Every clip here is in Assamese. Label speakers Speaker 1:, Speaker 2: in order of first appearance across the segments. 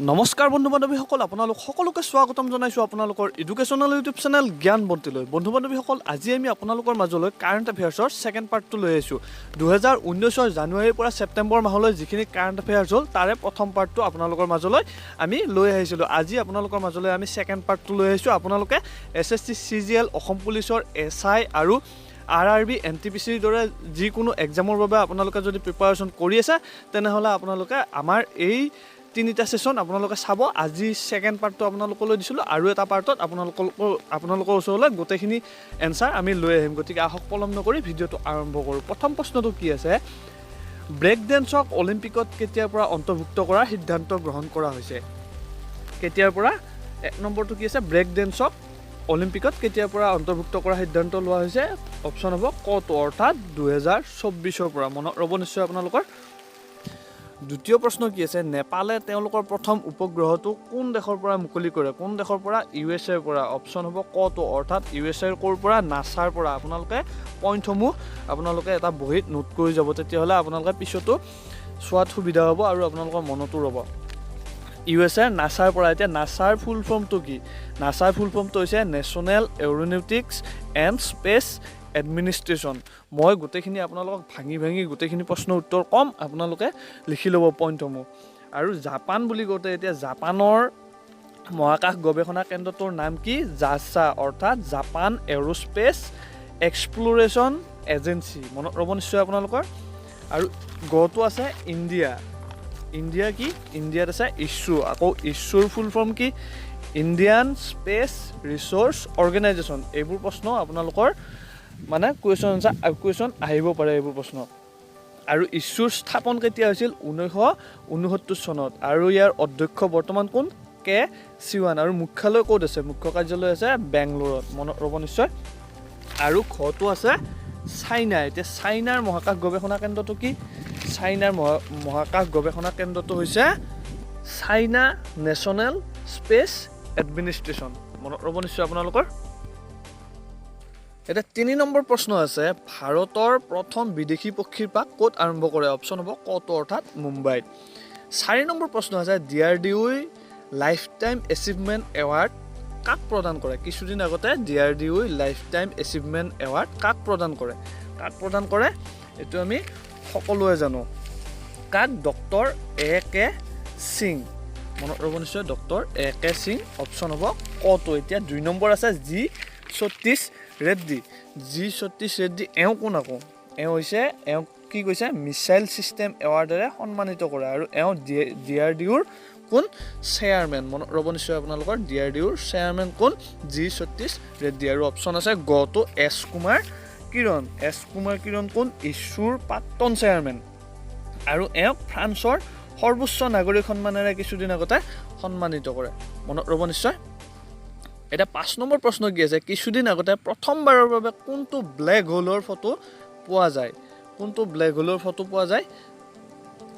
Speaker 1: নমস্কাৰ বন্ধু বান্ধৱীসকল আপোনালোক সকলোকে স্বাগতম জনাইছোঁ আপোনালোকৰ এডুকেশ্যনেল ইউটিউব চেনেল জ্ঞান বন্তিলৈ। বন্ধু বান্ধৱীসকল আজি আমি আপোনালোকৰ মাজলৈ কাৰেণ্ট এফেয়াৰ্ছৰ ছেকেণ্ড পাৰ্টটো লৈ আহিছোঁ। 2019 জানুৱাৰীৰ পৰা ছেপ্টেম্বৰ মাহলৈ যিখিনি কাৰেণ্ট এফেয়াৰ্ছ হ'ল তাৰে প্ৰথম পাৰ্টটো আপোনালোকৰ মাজলৈ আমি লৈ আহিছিলোঁ। আজি আপোনালোকৰ মাজলৈ আমি ছেকেণ্ড পাৰ্টটো লৈ আহিছোঁ। আপোনালোকে SSC CGL অসম পুলিচৰ SI আৰু RRB NTPCৰ দৰে যিকোনো এক্সামৰ বাবে আপোনালোকে যদি প্ৰিপাৰেশ্যন কৰি আছে তেনেহ'লে আপোনালোকে আমাৰ এই তিনিটা সেশন আপোনালোকে চাব। আজি সেকেন্ড পাৰ্টটো আপোনালোকলৈ দিছিলোঁ আৰু এটা পাৰ্টত আপোনালোকৰ ওচৰলৈ গোটেইখিনি এনসাৰ আমি লৈ আহিম। গতিকে আহক পলম নকৰি ভিডিঅ'টো আৰম্ভ কৰোঁ। প্ৰথম প্ৰশ্নটো কি আছে, ব্ৰেক ডেন্সক অলিম্পিকত কেতিয়াৰ পৰা অন্তৰ্ভুক্ত কৰাৰ সিদ্ধান্ত গ্ৰহণ কৰা হৈছে? কেতিয়াৰ পৰা? এক নম্বৰটো কি আছে, ব্ৰেক ডেন্সক অলিম্পিকত কেতিয়াৰ পৰা অন্তৰ্ভুক্ত কৰাৰ সিদ্ধান্ত লোৱা হৈছে? অপশ্যন হ'ব কত, অৰ্থাৎ 2024 পৰা। মনত ৰ'ব নিশ্চয় আপোনালোকৰ। দ্বিতীয় প্ৰশ্ন কি আছে, নেপালে তেওঁলোকৰ প্ৰথম উপগ্ৰহটো কোন দেশৰ পৰা মুকলি কৰে? কোন দেশৰ পৰা? USA পৰা। অপশ্যন হ'ব কত, অৰ্থাৎ USA ক'ৰ পৰা? নাছাৰ পৰা। আপোনালোকে পইণ্টসমূহ আপোনালোকে এটা বহীত নোট কৰি যাব, তেতিয়াহ'লে আপোনালোকে পিছতো চোৱাত সুবিধা হ'ব আৰু আপোনালোকৰ মনতো ৰ'ব। USA নাছাৰ পৰা। এতিয়া নাছাৰ ফুল ফৰ্মটো কি? নাছাৰ ফুল ফৰ্মটো হৈছে national aeronautics and space administration. মই গোটেইখিনি আপোনালোকক ভাঙি গোটেইখিনি প্ৰশ্নৰ উত্তৰ ক'ম, আপোনালোকে লিখি ল'ব পইণ্টসমূহ। আৰু জাপান বুলি কওঁতে এতিয়া জাপানৰ মহাকাশ গৱেষণা কেন্দ্ৰটোৰ নাম কি? জাছা, অৰ্থাৎ জাপান এৰোস্পেচ এক্সপ্ল'ৰেশ্যন এজেঞ্চি। মনত ৰ'ব নিশ্চয় আপোনালোকৰ। আৰু গটো আছে ইণ্ডিয়া। ইণ্ডিয়া কি? ইণ্ডিয়াত আছে ইছ্ৰো। আকৌ ইছ্ৰোৰ ফুল ফৰ্ম কি? Indian space research organisation. এইবোৰ প্ৰশ্ন আপোনালোকৰ মানে কুৱেশ্যন আহিব পাৰে এইবোৰ প্ৰশ্ন। আৰু ইছ্ৰোৰ স্থাপন কেতিয়া হৈছিল? 1969 চনত। আৰু ইয়াৰ অধ্যক্ষ বৰ্তমান কোন? কে চিৱান। আৰু মুখ্যালয় ক'ত আছে? মুখ্য কাৰ্যালয় আছে বেংগলোৰত। মনত ৰ'ব নিশ্চয়। আৰু ঘটো আছে চাইনা। এতিয়া চাইনাৰ মহাকাশ গৱেষণা কেন্দ্ৰটো কি? চাইনাৰ মহাকাশ গৱেষণা কেন্দ্ৰটো হৈছে চাইনা নেশ্যনেল স্পেচ এডমিনিষ্ট্ৰেশ্যন। মনত ৰ'ব নিশ্চয় আপোনালোকৰ। এটা 3 নম্বৰ প্ৰশ্ন আছে, ভাৰতৰ প্ৰথম বিদেশী পক্ষীৰ পাক ক'ত আৰম্ভ কৰে? অপশ্যন হ'ব কত, অৰ্থাৎ মুম্বাইত। 4 নম্বৰ প্ৰশ্ন আছে, DRDO life time achievement award কাক প্ৰদান কৰে? কিছুদিন আগতে DRDO life time achievement award কাক প্ৰদান কৰে? কাক প্ৰদান কৰে এইটো আমি সকলোৱে জানো। কাক? Doctor AK Singh. মনত ৰ'ব নিশ্চয়, ডক্টৰ AK সিং। অপশ্যন হ'ব কত। এতিয়া 2 নম্বৰ আছে G সতীশ ৰেড্ডি। এওঁ কোন? আকৌ এওঁ কি কৈছে? মিছাইল ছিষ্টেম এৱাৰ্ডেৰে সন্মানিত কৰে। আৰু এওঁ DRDOৰ কোন? চেয়াৰমেন। মনত ৰ'ব নিশ্চয় আপোনালোকৰ। DRDOৰ চেয়াৰমেন কোন? G সতীশ ৰেড্ডি। আৰু অপশ্যন আছে গটো S কুমাৰ কিৰণ। S কুমাৰ কিৰণ কোন? ইছ্ৰোৰ প্ৰাক্তন চেয়াৰমেন। আৰু এওঁক ফ্ৰান্সৰ সৰ্বোচ্চ নাগৰিক সন্মানেৰে কিছুদিন আগতে সন্মানিত কৰে। মনত ৰ'ব নিশ্চয়। এটা 5 নম্বৰ প্ৰশ্ন কি আছে, কিছুদিন আগতে প্ৰথমবাৰৰ বাবে কোনটো ব্লেক হোলৰ ফটো পোৱা যায়? কোনটো ব্লেক হোলৰ ফটো পোৱা যায়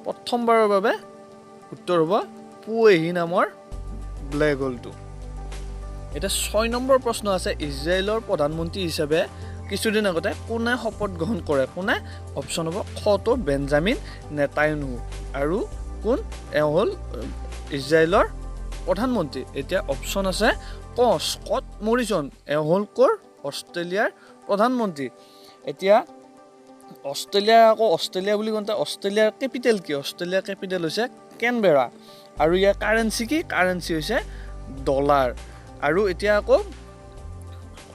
Speaker 1: প্ৰথমবাৰৰ বাবে? উত্তৰ হ'ব পুৱেহি নামৰ ব্লেক হোলটো। এতিয়া 6 নম্বৰ প্ৰশ্ন আছে, ইজৰাইলৰ প্ৰধানমন্ত্ৰী হিচাপে কিছুদিন আগতে কোনে শপত গ্ৰহণ কৰে? কোনে? অপশ্যন হ'ব খটো বেঞ্জামিন নেতান্যাহু। আৰু কোন? এওঁ হ'ল ইজৰাইলৰ প্ৰধানমন্ত্ৰী। এতিয়া অপশ্যন আছে স্কট মৰিছন। এওঁ হ'ল ক'ৰ? অষ্ট্ৰেলিয়াৰ প্ৰধানমন্ত্ৰী। এতিয়া অষ্ট্ৰেলিয়া বুলি কওঁতে অষ্ট্ৰেলিয়াৰ কেপিটেল কি? অষ্ট্ৰেলিয়াৰ কেপিটেল হৈছে কেনবেৰা। আৰু ইয়াৰ কাৰেঞ্চি কি? কাৰেঞ্চি হৈছে ডলাৰ। আৰু এতিয়া আকৌ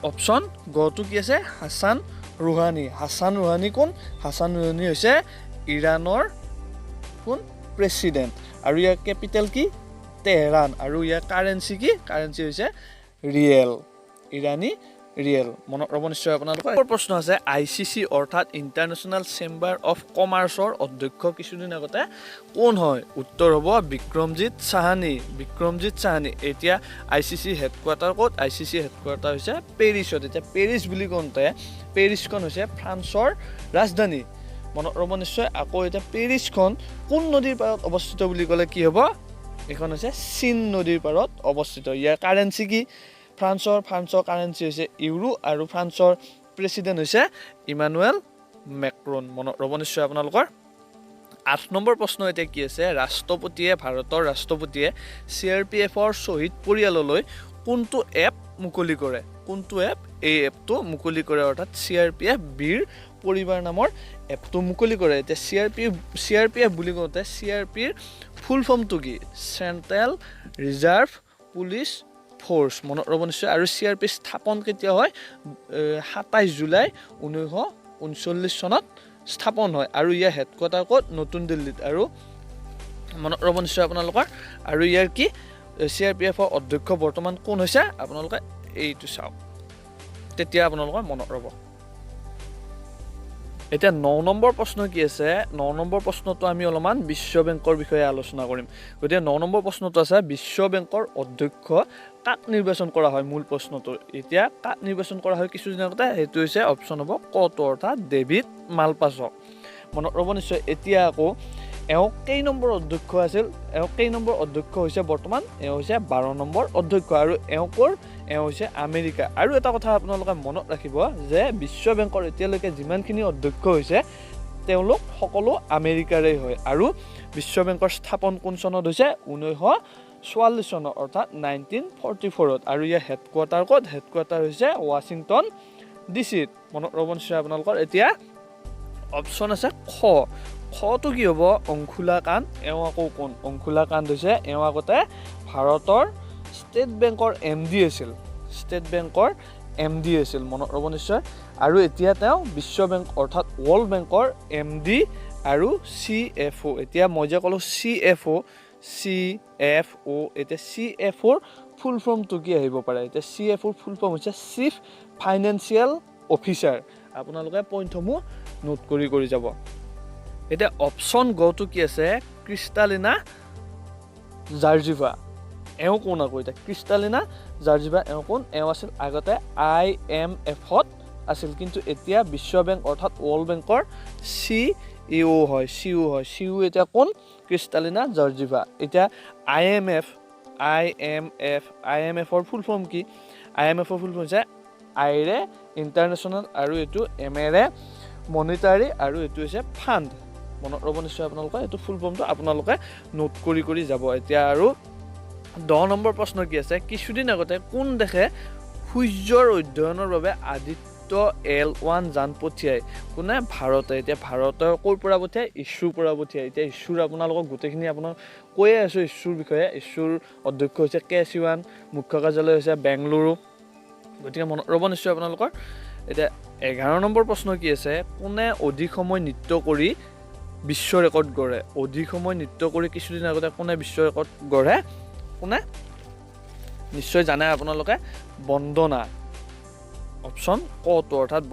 Speaker 1: অপশ্যন গটো কি আছে? হাছান ৰুহানী। হাছান ৰুহানী কোন? হাছান ৰুহানী হৈছে ইৰাণৰ কোন? প্ৰেছিডেণ্ট। আৰু ইয়াৰ কেপিটেল কি? তেহৰান। আৰু ইয়াৰ কাৰেঞ্চি কি? কাৰেঞ্চি হৈছে ৰিয়েল, ইৰাণী ৰিয়েল। মনত ৰ'ব নিশ্চয় আপোনালোকৰ। প্ৰশ্ন আছে, ICC অৰ্থাৎ ইণ্টাৰনেশ্যনেল চেম্বাৰ অফ কমাৰ্চৰ অধ্যক্ষ কিছুদিন আগতে কোন হয়? উত্তৰ হ'ব বিক্ৰমজিৎ চাহানী। বিক্ৰমজিৎ চাহানী। এতিয়া ICC হেডকোৱাৰ্টাৰ ক'ত? ICC হেডকোৱাৰ্টাৰ হৈছে পেৰিছত। এতিয়া পেৰিছ বুলি কওঁতে পেৰিছখন হৈছে ফ্ৰান্সৰ ৰাজধানী। মনত ৰ'ব নিশ্চয়। আকৌ এতিয়া পেৰিছখন কোন নদীৰ পাৰত অৱস্থিত বুলি ক'লে কি হ'ব? এইখন হৈছে চীন নদীৰ পাৰত অৱস্থিত। ইয়াৰ কাৰেঞ্চি কি? ফ্ৰান্সৰ কাৰেঞ্চি হৈছে ইউৰো। আৰু ফ্ৰান্সৰ প্ৰেছিডেণ্ট হৈছে ইমানুৱেল মেক্ৰন। মনত ৰ'ব নিশ্চয় আপোনালোকৰ। 8 নম্বৰ প্ৰশ্ন এতিয়া কি আছে, ভাৰতৰ ৰাষ্ট্ৰপতিয়ে CRPFৰ শ্বহীদ পৰিয়াললৈ কোনটো এপ মুকলি কৰে? কোনটো এপ? এই এপটো মুকলি কৰে, অৰ্থাৎ CRPF বীৰ পৰিবাৰ নামৰ এপটো মুকলি কৰে। এতিয়া CRPF বুলি কওঁতে CRPৰ ফুল ফৰ্মটো কি? চেণ্ট্ৰেল ৰিজাৰ্ভ পুলিচ ফ'ৰ্চ, মনত ৰ'ব নিশ্চয়। আৰু CRP স্থাপন কেতিয়া হয়? 27 জুলাই 1939 চনত স্থাপন হয়। আৰু ইয়াৰ হেডকোৱাৰ্টাৰ ক'ত? নতুন দিল্লীত। আৰু মনত ৰ'ব নিশ্চয় আপোনালোকৰ। আৰু ইয়াৰ কি? CRPFৰ অধ্যক্ষ বৰ্তমান কোন হৈছে? আপোনালোকে এইটো চাওক, তেতিয়া আপোনালোকৰ মনত ৰ'ব। এতিয়া 9 নম্বৰ প্ৰশ্ন কি আছে? 9 নম্বৰ প্ৰশ্নটো আমি অলপমান বিশ্ব বেংকৰ বিষয়ে আলোচনা কৰিম। গতিকে 9 নম্বৰ প্ৰশ্নটো আছে, বিশ্ব বেংকৰ অধ্যক্ষ কাক নিৰ্বাচন কৰা হয়? মূল প্ৰশ্নটো এতিয়া কাক নিৰ্বাচন কৰা হয় কিছুদিন আগতে? সেইটো হৈছে অপশ্যন হ'ব ক'টো, অৰ্থাৎ ডেভিড মালপাছক। মনত ৰ'ব নিশ্চয়। এতিয়া আকৌ এওঁ কেই নম্বৰ অধ্যক্ষ আছিল? এওঁ কেই নম্বৰ অধ্যক্ষ হৈছে বৰ্তমান? এওঁ হৈছে 12 নম্বৰ অধ্যক্ষ। আৰু এওঁ ক'ৰ? এওঁ হৈছে আমেৰিকা। আৰু এটা কথা আপোনালোকে মনত ৰাখিব যে বিশ্ব বেংকৰ এতিয়ালৈকে যিমানখিনি অধ্যক্ষ হৈছে তেওঁলোক সকলো আমেৰিকাৰে হয়। আৰু বিশ্ব বেংকৰ স্থাপন কোন চনত হৈছে? 1944 চনত, অৰ্থাৎ 1944ত। আৰু ইয়াৰ হেডকোৱাৰ্টাৰ ক'ত? হেডকোৱাৰ্টাৰ হৈছে ৱাশ্বিংটন ডিচিত। মনত ৰ'ব নিশ্চয় আপোনালোকৰ। এতিয়া অপশ্যন আছে খ। খটো কি হ'ব? অংশুলা কান্ত। এওঁ আকৌ কোন? অংশুলা কান্ত হৈছে এওঁ আগতে ভাৰতৰ ষ্টেট বেংকৰ MD আছিল। ষ্টেট বেংকৰ MD আছিল, মনত ৰ'ব নিশ্চয়। আৰু এতিয়া তেওঁ বিশ্ব বেংক অৰ্থাৎ ৱৰ্ল্ড বেংকৰ MD আৰু CFO। এতিয়া মই যে ক'লোঁ CFO, এতিয়া CFOৰ ফুল ফৰ্মটো কি আহিব পাৰে? এতিয়া CFOৰ ফুল ফৰ্ম হৈছে চিফ ফাইনেন্সিয়েল অফিচাৰ। আপোনালোকে পইণ্টসমূহ নোট কৰি যাব। এতিয়া অপশ্যন গটো কি আছে? ক্ৰিষ্টালিনা জাৰ্জিভা। এওঁ কোন আকৌ? এতিয়া ক্ৰিষ্টালিনা জাৰ্জিভা এওঁ কোন? এওঁ আছিল আগতে IMFত আছিল, কিন্তু এতিয়া বিশ্ব বেংক অৰ্থাৎ ৱৰ্ল্ড বেংকৰ CEO হয়। CEO এতিয়া কোন? ক্ৰিষ্টালিনা জাৰ্জিভা। এতিয়া IMFৰ ফুল ফৰ্ম কি? IMFৰ ফুল ফৰ্ম হৈছে আইৰে ইণ্টাৰনেশ্যনেল, আৰু এইটো এমেৰে মনিটাৰী, আৰু এইটো হৈছে ফাণ্ড। মনত ৰ'ব নিশ্চয় আপোনালোকে। এইটো ফুল ফৰ্মটো আপোনালোকে নোট কৰি যাব। এতিয়া আৰু 10 নম্বৰ প্ৰশ্ন কি আছে? কিছুদিন আগতে কোন দেশে সূৰ্যৰ অধ্যয়নৰ বাবে আদিত্য L1 যান পঠিয়াই? কোনে? ভাৰতে। এতিয়া ভাৰতৰ ক'ৰ পৰা পঠিয়াই? ইছ্যুৰ পৰা পঠিয়াই। এতিয়া ইছ্যুৰ আপোনালোকক গোটেইখিনি আপোনাক কৈয়ে আছোঁ ইছ্যুৰ বিষয়ে। ইছ্যুৰ অধ্যক্ষ হৈছে K Sivan, মুখ্য কাৰ্যালয় হৈছে বেংগলুৰু। গতিকে মনত ৰ'ব নিশ্চয় আপোনালোকৰ। এতিয়া 11 নম্বৰ প্ৰশ্ন কি আছে? কোনে অধিক সময় নৃত্য কৰি বিশ্ব ৰেকৰ্ড গঢ়ে? অধিক সময় নৃত্য কৰি কিছুদিন আগতে কোনে বিশ্ব ৰেকৰ্ড গঢ়ে? কোনে? নিশ্চয় জানে আপোনালোকে, বন্দনা। অপশ্যন ক'টো, অৰ্থাৎ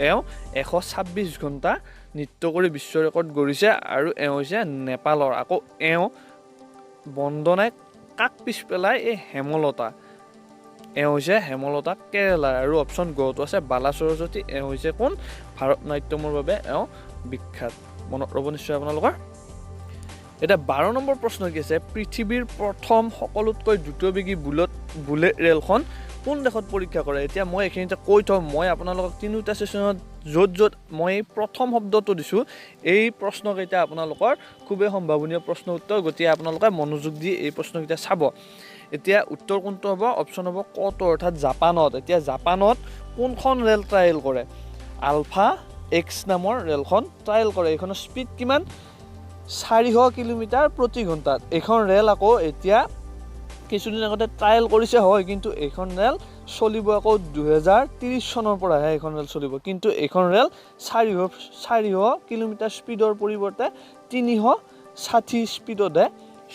Speaker 1: এওঁ 126 ঘণ্টা নৃত্য কৰি বিশ্ব ৰেকৰ্ড গঢ়িছে। আৰু এওঁ হৈছে নেপালৰ। আকৌ এওঁ বন্দনাই কাক পিছ পেলাই? এই হেমলতা। এওঁ হৈছে হেমলতা কেৰেলাৰ। আৰু অপশ্যন গটো আছে বালা সৰস্বতী। এওঁ হৈছে কোন? ভাৰত নাট্যমৰ বাবে এওঁ বিখ্যাত। মনত ৰ'ব নিশ্চয় আপোনালোকৰ। এতিয়া 12 নম্বৰ প্ৰশ্ন কি আছে? পৃথিৱীৰ প্ৰথম সকলোতকৈ দ্ৰুতবেগী বুলেট ৰেলখন কোন দেশত পৰীক্ষা কৰে? এতিয়া মই এইখিনিতে কৈ থওঁ, মই আপোনালোকক তিনিটা ছেশ্যনত য'ত মই প্ৰথম শব্দটো দিছোঁ, এই প্ৰশ্নকেইটা আপোনালোকৰ খুবেই সম্ভাৱনীয় প্ৰশ্ন উত্তৰ। গতিকে আপোনালোকে মনোযোগ দি এই প্ৰশ্নকেইটা চাব। এতিয়া উত্তৰ কোনটো হ'ব? অপশ্যন হ'ব ক'টো, অৰ্থাৎ জাপানত। এতিয়া জাপানত কোনখন ৰেল ট্ৰায়েল কৰে? আলফা এক্স নামৰ ৰেলখন ট্ৰায়েল কৰে। এইখনৰ স্পীড কিমান? 400 কিলোমিটাৰ প্ৰতি ঘণ্টাত। এইখন ৰেল আকৌ এতিয়া কিছুদিন আগতে ট্ৰায়েল কৰিছে হয়, কিন্তু এইখন ৰেল চলিব আকৌ 2030 চনৰ পৰাহে এইখন ৰেল চলিব। কিন্তু এইখন ৰেল 400 কিলোমিটাৰ স্পীডৰ পৰিৱৰ্তে 360 স্পীডতহে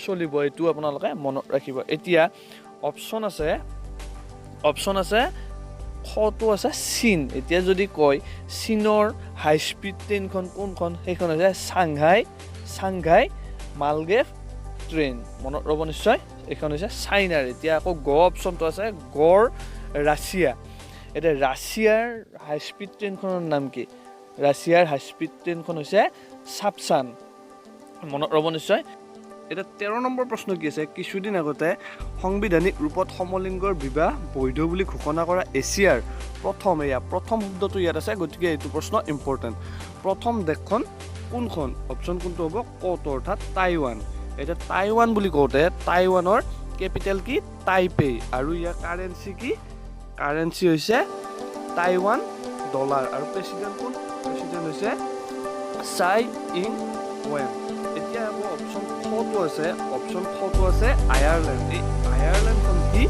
Speaker 1: চলিব। এইটো আপোনালোকে মনত ৰাখিব। এতিয়া অপশ্যন আছে খটো আছে চীন। এতিয়া যদি কয় চীনৰ হাই স্পীড ট্ৰেইনখন কোনখন? সেইখন হৈছে চাংঘাই মালগেভ ট্ৰেইন। মনত ৰ'ব নিশ্চয়। এইখন হৈছে চাইনাৰ। এতিয়া আকৌ অপশ্যনটো আছে ৰাছিয়া। এতিয়া ৰাছিয়াৰ হাই স্পীড ট্ৰেইনখনৰ নাম কি? ৰাছিয়াৰ হাই স্পীড ট্ৰেইনখন হৈছে ছাপচান। মনত ৰ'ব নিশ্চয়। এতিয়া 13 নম্বৰ প্ৰশ্ন কি আছে? কিছুদিন আগতে সাংবিধানিক ৰূপত সমলিংগৰ বিবাহ বৈধ বুলি ঘোষণা কৰা এছিয়াৰ প্ৰথম শব্দটো ইয়াত আছে, গতিকে এইটো প্ৰশ্ন ইম্পৰ্টেণ্ট। প্ৰথম দেশখন কোনখন অপশ্যন কোনটো হ'ব ক'ত অৰ্থাৎ টাইৱান এতিয়া টাইৱান বুলি কওঁতে টাইৱানৰ কেপিটেল কি টাইপে আৰু ইয়াৰ কাৰেন্সি কি কাৰেন্সি হৈছে টাইৱান ডলাৰ আৰু প্ৰেসিডেন্ট কোন প্ৰেসিডেন্ট হৈছে চাই ইং ৱেন এতিয়া আকৌ অপশ্যন খটো আছে আয়াৰলেণ্ড এই আয়াৰলেণ্ডখন কি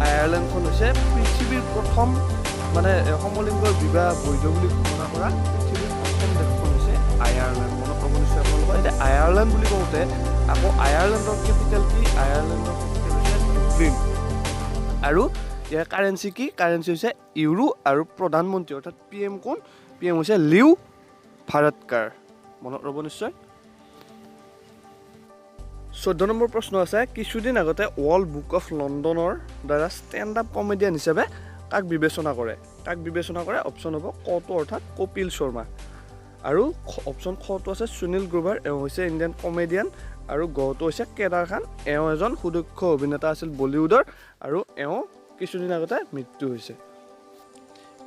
Speaker 1: আয়াৰলেণ্ডখন হৈছে পৃথিৱীৰ প্ৰথম মানে সমলিংগৰ বিবাহ বৈধ বুলি ঘোষণা কৰা পৃথিৱীৰ প্ৰথম দেশখন হৈছে আয়াৰলেণ্ড মনত ৰাখিব নিশ্চয় আপোনালোকৰ এতিয়া আয়াৰলেণ্ড বুলি কওঁতে আকৌ আয়াৰলেণ্ডৰ কেপিটেল কি আয়াৰলেণ্ডৰ কেপিটেল হৈছে ডুব্লিন আৰু ইয়াৰ কাৰেন্সি কি কাৰেন্সি হৈছে ইউৰো আৰু প্ৰধানমন্ত্ৰী অৰ্থাৎ PM কোন PM হৈছে লিউ ভাৰতকাৰ মনত ৰ'ব নিশ্চয় 14 নম্বৰ প্ৰশ্ন আছে কিছুদিন আগতে ৱৰ্ল্ড বুক অফ লণ্ডনৰ দ্বাৰা ষ্টেণ্ড আপ কমেডিয়ান হিচাপে কাক বিবেচনা কৰে অপশ্যন হ'ব কটো অৰ্থাৎ কপিল শৰ্মা আৰু অপশ্যন খটো আছে সুনীল গ্ৰোভাৰ এওঁ হৈছে ইণ্ডিয়ান কমেডিয়ান আৰু গটো হৈছে কেদাৰ খান এওঁ এজন সুদক্ষ অভিনেতা আছিল বলিউডৰ আৰু এওঁ কিছুদিন আগতে মৃত্যু হৈছে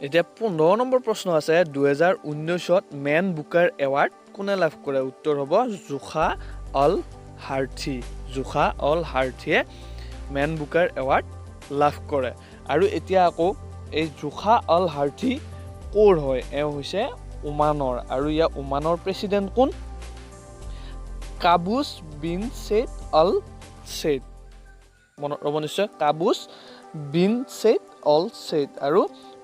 Speaker 1: এতিয়া 15 নম্বৰ প্ৰশ্ন আছে 2019ত মেন বুকাৰ এৱাৰ্ড কোনে লাভ কৰে উত্তৰ হ'ব জোখা অল হাৰ্থিয়ে মেন বুকাৰ এৱাৰ্ড লাভ কৰে আৰু এতিয়া আকৌ এই জোখা অল হাৰ্থি ক'ৰ হয় এওঁ হৈছে ওমানৰ আৰু ইয়াৰ ওমানৰ প্ৰেসিডেন্ট কোন কাবুছ বিন ছেইদ অল ছেইদ মনত ৰ'ব নিশ্চয় কাবুছ বিন ছেইদ অল ছেইদ আৰু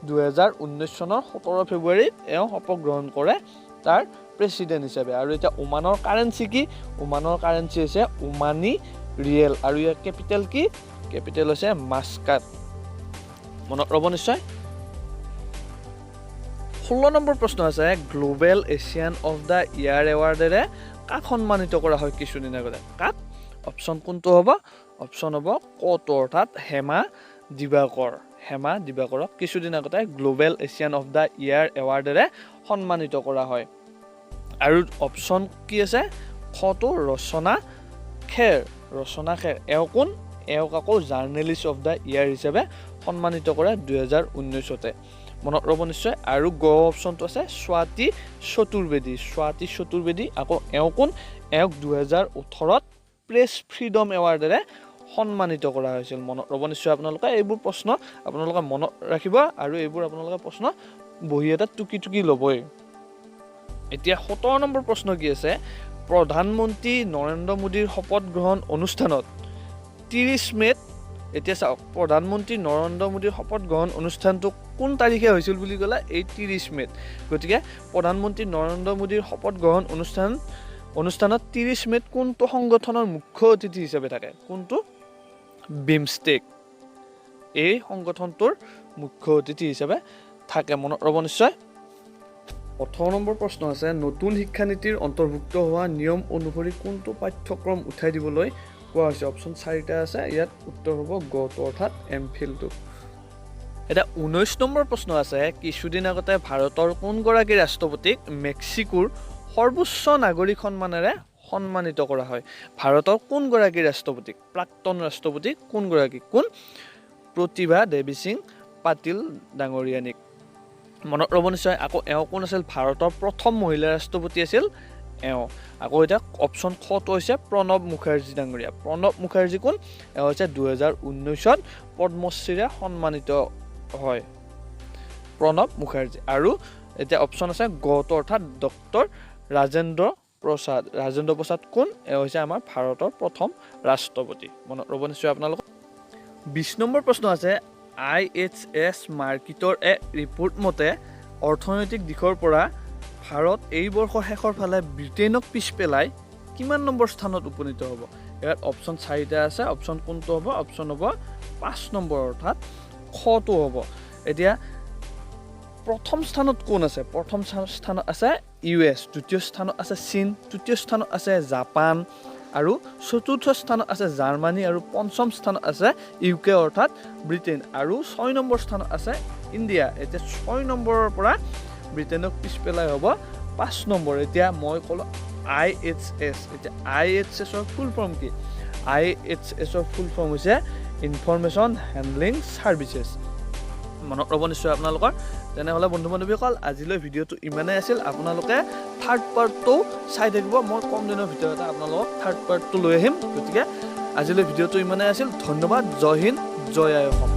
Speaker 1: 2019 চনৰ 17 ফেব্ৰুৱাৰীত এওঁ শপত গ্ৰহণ কৰে তাৰ প্ৰেসিডেন্ট হিচাপে আৰু এতিয়া ওমানৰ কাৰেন্সি কি ওমানৰ কাৰেন্সি হৈছে ওমানি ৰিয়েল আৰু ইয়াৰ কেপিটেল কি কেপিটেল হৈছে মাস্কাট মনত ৰ'ব নিশ্চয় 16 নম্বৰ প্ৰশ্ন আছে গ্লোবেল এছিয়ান অফ দা ইয়াৰ এৱাৰ্ডেৰে কাক সন্মানিত কৰা হয় কিছুদিন আগতে কাক অপশ্যন কোনটো হ'ব অপশ্যন হ'ব কটো অৰ্থাৎ হেমা দিবাকৰক কিছুদিন আগতে গ্লোবেল এছিয়ান অফ দা ইয়াৰ এৱাৰ্ডেৰে সন্মানিত কৰা হয় আৰু অপশ্যন কি আছে খটো ৰচনা খেৰ এওঁ কোন এওঁক আকৌ জাৰ্নেলিষ্ট অফ দা ইয়াৰ হিচাপে সন্মানিত কৰে 2019তে মনত ৰ'ব নিশ্চয় আৰু গ অপশ্যনটো আছে স্বাতী চতুৰ্বেদী আকৌ এওঁ কোন এওঁক 2018ত প্ৰেছ ফ্ৰীডম এৱাৰ্ডেৰে সন্মানিত কৰা হৈছিল মনত ৰ'ব নিশ্চয় আপোনালোকে এইবোৰ প্ৰশ্ন আপোনালোকে মনত ৰাখিব আৰু এইবোৰ আপোনালোকে প্ৰশ্ন বহি এটা টুকি ল'বই এতিয়া 17 নম্বৰ প্ৰশ্ন কি আছে প্ৰধানমন্ত্ৰী নৰেন্দ্ৰ মোদীৰ শপত গ্ৰহণ অনুষ্ঠানত 30 মেত এতিয়া চাওক প্ৰধানমন্ত্ৰী নৰেন্দ্ৰ মোদীৰ শপত গ্ৰহণ অনুষ্ঠানটো কোন তাৰিখে হৈছিল বুলি ক'লে এই 30 মেত গতিকে প্ৰধানমন্ত্ৰী নৰেন্দ্ৰ মোদীৰ শপত গ্ৰহণ অনুষ্ঠানত 30 মেত কোনটো সংগঠনৰ মুখ্য অতিথি হিচাপে থাকে কোনটো বিমষ্টেক এই সংগঠনটোৰ মুখ্য অতিথি হিচাপে থাকে মনত ৰ'ব নিশ্চয় 18 নম্বৰ প্ৰশ্ন আছে নতুন শিক্ষানীতিৰ অন্তৰ্ভুক্ত হোৱা নিয়ম অনুসৰি কোনটো পাঠ্যক্ৰম উঠাই দিবলৈ কোৱা হৈছে অপশ্যন 4টা আছে ইয়াত উত্তৰ হ'ব গটো অৰ্থাৎ এমফিলটো এটা 19 নম্বৰ প্ৰশ্ন আছে কিছুদিন আগতে ভাৰতৰ কোনগৰাকী ৰাষ্ট্ৰপতিক মেক্সিকোৰ সৰ্বোচ্চ নাগৰিক সন্মানেৰে সন্মানিত কৰা হয় ভাৰতৰ কোনগৰাকী ৰাষ্ট্ৰপতিক প্ৰাক্তন ৰাষ্ট্ৰপতিক কোন প্ৰতিভা দেৱী সিং পাটিল ডাঙৰীয়ানীক মনত ৰ'ব নিশ্চয় আকৌ এওঁ কোন আছিল ভাৰতৰ প্ৰথম মহিলা ৰাষ্ট্ৰপতি আছিল এওঁ আকৌ এটা অপশ্যন খটো হৈছে প্ৰণৱ মুখাৰ্জী কোন এওঁ হৈছে 2019ত পদ্মশ্ৰীৰে সন্মানিত হয় প্ৰণৱ মুখাৰ্জী আৰু এতিয়া অপশ্যন আছে গটো অৰ্থাৎ ডক্টৰ ৰাজেন্দ্ৰ প্ৰসাদ কোন এওঁ হৈছে আমাৰ ভাৰতৰ প্ৰথম ৰাষ্ট্ৰপতি মনত ৰ'ব নিশ্চয় আপোনালোক 20 নম্বৰ প্ৰশ্ন আছে IHS মাৰ্কেটৰ ৰিপৰ্ট মতে অৰ্থনৈতিক দিশৰ পৰা ভাৰত এই বৰ্ষৰ শেষৰ ফালে ব্ৰিটেইনক পিছ পেলাই কিমান নম্বৰ স্থানত উপনীত হ'ব ইয়াত অপশ্যন 4টা আছে অপশ্যন কোনটো হ'ব অপশ্যন হ'ব 5 নম্বৰ অৰ্থাৎ খটো হ'ব এতিয়া প্ৰথম স্থানত কোন আছে প্ৰথম স্থানত আছে US দ্বিতীয় স্থানত আছে চীন তৃতীয় স্থানত আছে জাপান আৰু চতুৰ্থ স্থানত আছে জাৰ্মানী আৰু পঞ্চম স্থানত আছে UK অৰ্থাৎ ব্ৰিটেইন আৰু 6 নম্বৰ স্থানত আছে ইণ্ডিয়া এতিয়া 6 নম্বৰৰ পৰা ব্ৰিটেইনক পিছ পেলাই হ'ব 5 নম্বৰ এতিয়া মই ক'লো IHS এতিয়া IHS ৰ ফুল ফৰ্ম কি IHS ৰ ফুল ফৰ্ম হৈছে ইনফৰমেশ্যন হেণ্ডলিং সাৰ্ভিসেছ মনত ৰ'ব নিশ্চয় আপোনালোকৰ তেনেহ'লে বন্ধু বান্ধৱীসকল আজিলৈ ভিডিঅ'টো ইমানেই আছিল আপোনালোকে থাৰ্ড পাৰ্টটো চাই থাকিব মই কম দিনৰ ভিতৰতে আপোনালোকক থাৰ্ড পাৰ্টটো লৈ আহিম গতিকে আজিলৈ ভিডিঅ'টো ইমানেই আছিল ধন্যবাদ জয় হিন্দ জয় আই অসম